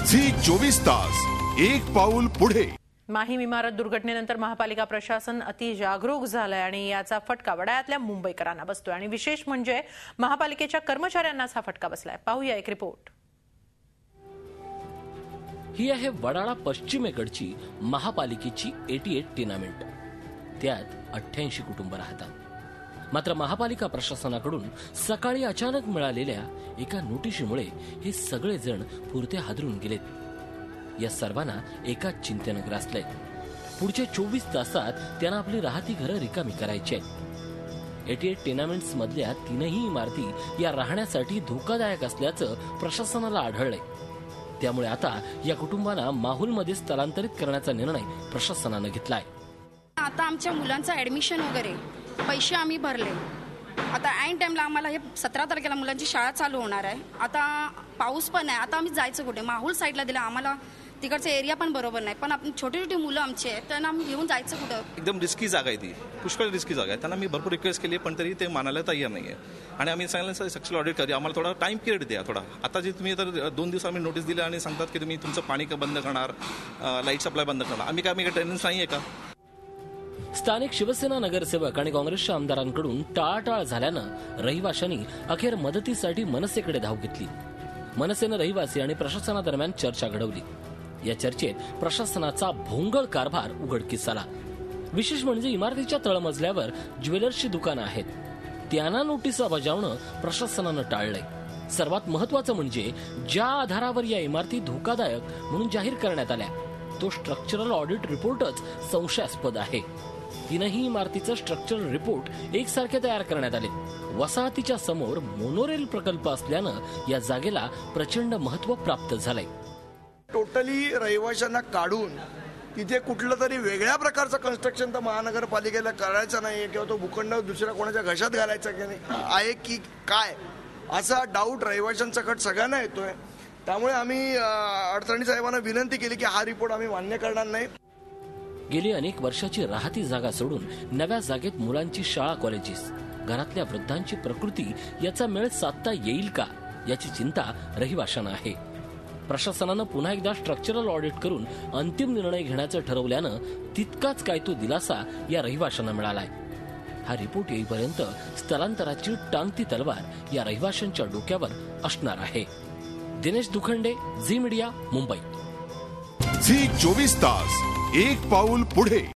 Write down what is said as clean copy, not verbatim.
Zee 24 तास एक पाऊल पुढे। माहीम इमारत दुर्घटनेनंतर महापालिका प्रशासन अति जागरूक झालंय आणि याचा फटका वडाळ्यातल्या मुंबईकरांना बसतोय आणि विशेष म्हणजे महापालिकेच्या कर्मचाऱ्यांनाच हा फटका बसलाय। पाहूया एक रिपोर्ट। ही आहे वडाळा पश्चिमेकडची महापालिकेची 88 टेनामेंट। त्यात 88 कुटुंब राहतात। मात्र महापालिका प्रशासनाकडून सकाळी अचानक मिळालेल्या एका नोटिशीमुळे हे सगळे जण पुरते हादरून गेलेत। या सर्वांना एका चिंतेने ग्रासलंय। पुढच्या 24 तासात त्यांना आपली राहती घरं रिकामी करायची आहेत। 88 टेनामेंट्स मधल्या 3ही इमारती या राहण्यासाठी धोकादायक असल्याचं प्रशासनाला आढळलंय। त्यामुळे आता या कुटुंबांना माहुलमध्ये स्थलांतरित करण्याचा निर्णय प्रशासनाने घेतलाय। आता आमच्या मुलांचं ऍडमिशन वगैरे पैसे आम्ही भरले। आता ऐन टाइमला आम्हाला हे 17 तारखेला मुलांची शाळा चालू होणार आहे। आता पाऊस पण आहे। आता आम्ही जायचं कुठे? माहुल साईडला दिला आम्हाला, तिकडचा एरिया पण बरोबर नाही। पण आपण छोटी छोटी मुलं आमची आहेत, त्यांना आम्ही घेऊन जायचं कुठं? एकदम रिस्की जागा आहे ती, पुष्कळ रिस्की जागा आहे। त्यांना मी भरपूर रिक्वेस्ट केली पण तरी ते मानायला तयार नाही आहे। आणि आम्ही सांगितलं सक्सेल ऑडिट करूया, आम्हाला थोडा टाइम पिरियड द्या थोडा। आता जे तुम्ही तर 2 दिवस आम्ही नोटीस दिली आणि सांगतात की तुम्ही तुमचं पाणी बंद करणार, लाईट सप्लाय बंद करणार। आम्ही काय टेन्शन नाही आहे का? स्थानिक शिवसेना नगरसेवक आणि काँग्रेसच्या आमदारांकडून टाळाटाळ झाल्यानं रहिवाशांनी अखेर मदतीसाठी मनसेकडे धाव घेतली। मनसेनं रहिवासी आणि प्रशासनादरम्यान चर्चा घडवली। या चर्चेत प्रशासनाचा भोंगळ कारभार उघडकीस आला। विशेष म्हणजे इमारतीच्या तळमजल्यावर ज्वेलर्सची दुकानं आहेत, त्यांना नोटिसा बजावणं प्रशासनानं टाळलंय। सर्वात महत्वाचं म्हणजे ज्या आधारावर या इमारती धोकादायक म्हणून जाहीर करण्यात आल्या तो स्ट्रक्चरल ऑडिट रिपोर्टच संशयास्पद आहे। 3ही इमारतीचं स्ट्रक्चरल रिपोर्ट एकसारखे तयार करण्यात आले। वसाहतीच्या समोर मोनोरेल प्रकल्प असल्यानं या जागेला प्रचंड महत्व प्राप्त झालंय। टोटली रहिवाशांना काढून तिथे कुठलं तरी वेगळ्या प्रकारचं कन्स्ट्रक्शन तर महानगरपालिकेला करायचं नाही किंवा तो भूखंड दुसऱ्या कोणाच्या घशात घालायचा की नाही आहे की काय, असा डाऊट रहिवाशांसकट सगळ्यांना येतोय। त्यामुळे आम्ही अडचणी साहेबांना विनंती केली की हा रिपोर्ट आम्ही मान्य करणार नाही। गेली अनेक वर्षाची राहती जागा सोडून नव्या जागेत मुलांची शाळा कॉलेजेस, घरातल्या वृद्धांची प्रकृती याचा मेळ साधता येईल का याची चिंता रहिवाशांना आहे। प्रशासनानं पुन्हा एकदा स्ट्रक्चरल ऑडिट करून अंतिम निर्णय घेण्याचं ठरवल्यानं तितकाच काय तो दिलासा या रहिवाशांना मिळालाय। हा रिपोर्ट येईपर्यंत स्थलांतराची टांगती तलवार या रहिवाशांच्या डोक्यावर असणार आहे। दिनेश दुखंडे, झी मीडिया, मुंबई। झी 24 तास एक पाऊल पुढे।